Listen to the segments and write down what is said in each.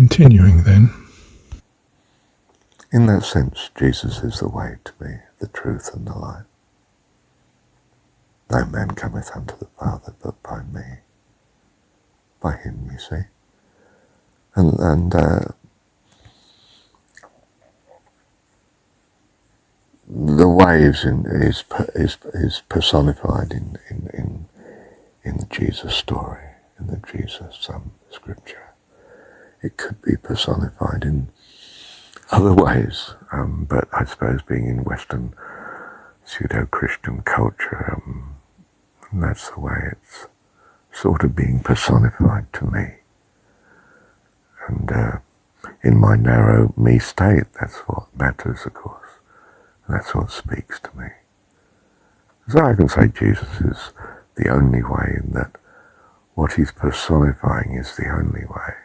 continuing then. In that sense, Jesus is the way to me, the truth and the life. No man cometh unto the Father but by me. By him, you see. And the way is personified in the Jesus story, in the Jesus scripture. It could be personified in other ways, but I suppose being in Western pseudo-Christian culture, and that's the way it's sort of being personified to me. And in my narrow me state, that's what matters, of course. And that's what speaks to me. So I can say Jesus is the only way, in that what he's personifying is the only way.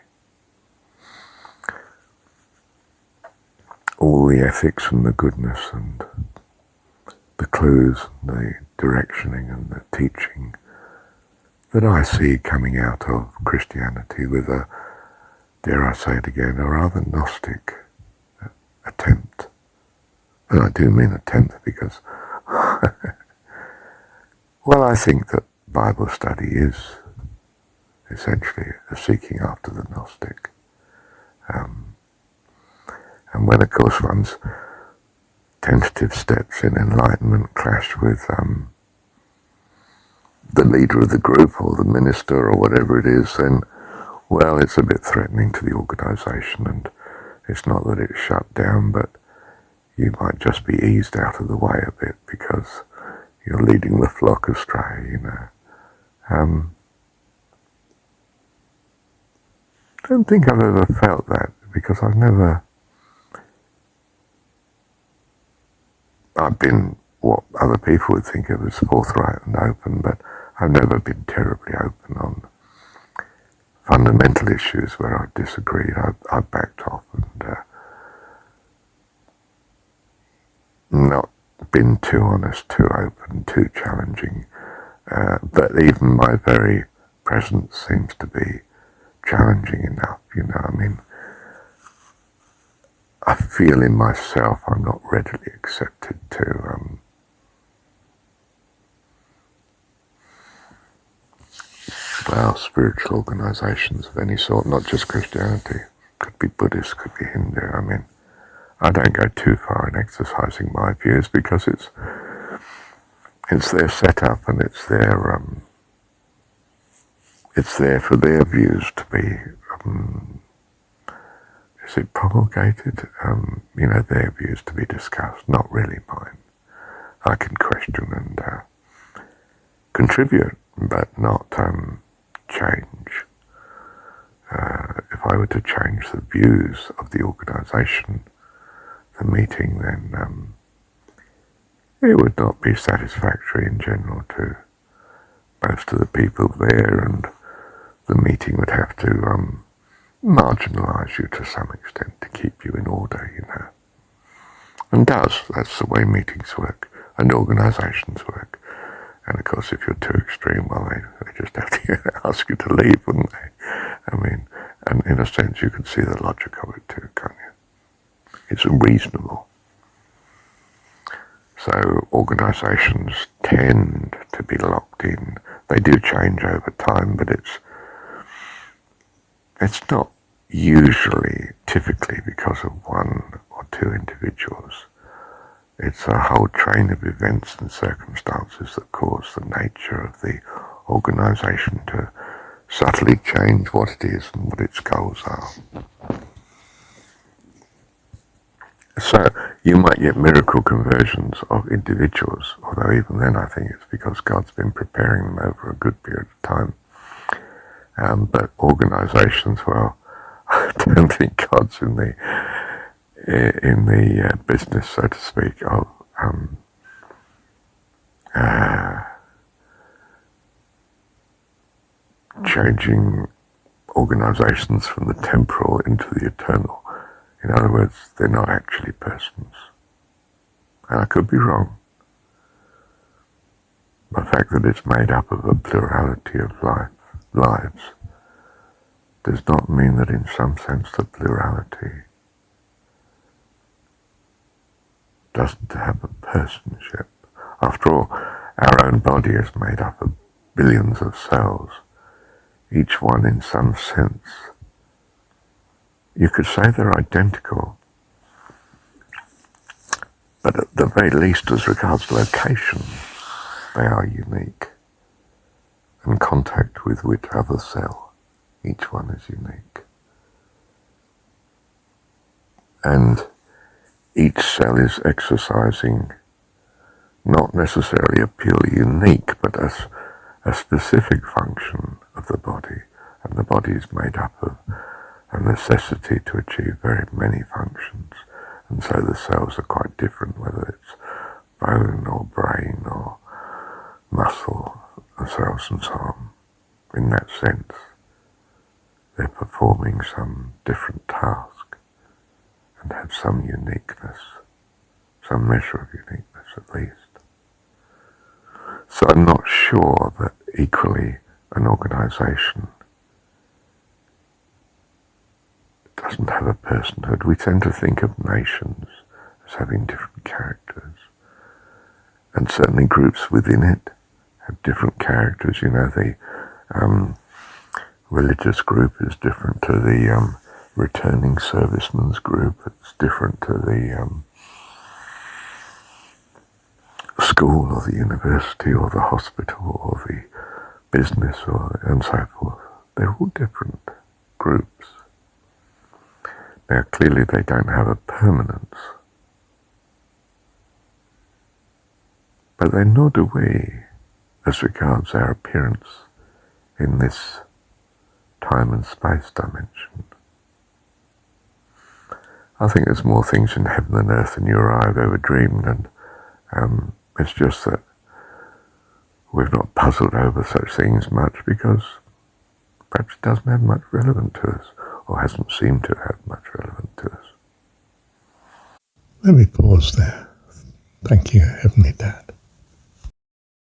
All the ethics and the goodness and the clues, and the directioning and the teaching that I see coming out of Christianity with a, dare I say it again, a rather Gnostic attempt. And I do mean attempt because, well, I think that Bible study is essentially a seeking after the Gnostic. And when, of course, one's tentative steps in enlightenment clash with the leader of the group or the minister or whatever it is, then, well, it's a bit threatening to the organisation, and it's not that it's shut down, but you might just be eased out of the way a bit because you're leading the flock astray, you know. I don't think I've ever felt that, because I've been what other people would think of as forthright and open, but I've never been terribly open on fundamental issues where I've disagreed. I've backed off and not been too honest, too open, too challenging. But even my very presence seems to be challenging enough, you know. I mean, I feel in myself I'm not readily accepted to spiritual organisations of any sort, not just Christianity. Could be Buddhist, could be Hindu. I mean, I don't go too far in exercising my views because it's their setup, and it's there for their views to be, is it promulgated? You know, their views to be discussed, not really mine. I can question and contribute, but not change. If I were to change the views of the organisation, the meeting, then it would not be satisfactory in general to most of the people there, and the meeting would have to marginalise you to some extent to keep you in order, you know. And that's the way meetings work and organisations work. And of course, if you're too extreme, well, they just have to ask you to leave, wouldn't they? I mean, and in a sense, you can see the logic of it too, can't you? It's reasonable. So organisations tend to be locked in. They do change over time, but it's not usually, typically, because of one or two individuals. It's a whole train of events and circumstances that cause the nature of the organisation to subtly change what it is and what its goals are. So you might get miracle conversions of individuals, although even then I think it's because God's been preparing them over a good period of time. But organisations, well, I don't think God's in the business, so to speak, of changing organisations from the temporal into the eternal. In other words, they're not actually persons. And I could be wrong. The fact that it's made up of a plurality of lives does not mean that in some sense the plurality doesn't have a personship. After all, our own body is made up of billions of cells, each one in some sense. You could say they're identical, but at the very least as regards location, they are unique, and contact with which other cell, each one is unique. And each cell is exercising not necessarily a purely unique, but a specific function of the body. And the body is made up of a necessity to achieve very many functions. And so the cells are quite different, whether it's bone or brain or muscle cells and so on. In that sense, they're performing some different task and have some uniqueness, some measure of uniqueness at least. So I'm not sure that equally an organisation doesn't have a personhood. We tend to think of nations as having different characters, and certainly groups within it have different characters. You know, the religious group is different to the returning servicemen's group. It's different to the school or the university or the hospital or the business and so forth. They're all different groups. Now clearly they don't have a permanence, but then nor do we as regards our appearance in this time and space dimension. I think there's more things in heaven and earth than you or I have ever dreamed, and it's just that we've not puzzled over such things much because perhaps it doesn't have much relevance to us, or hasn't seemed to have much relevance to us. Let me pause there. Thank you, Heavenly Dad.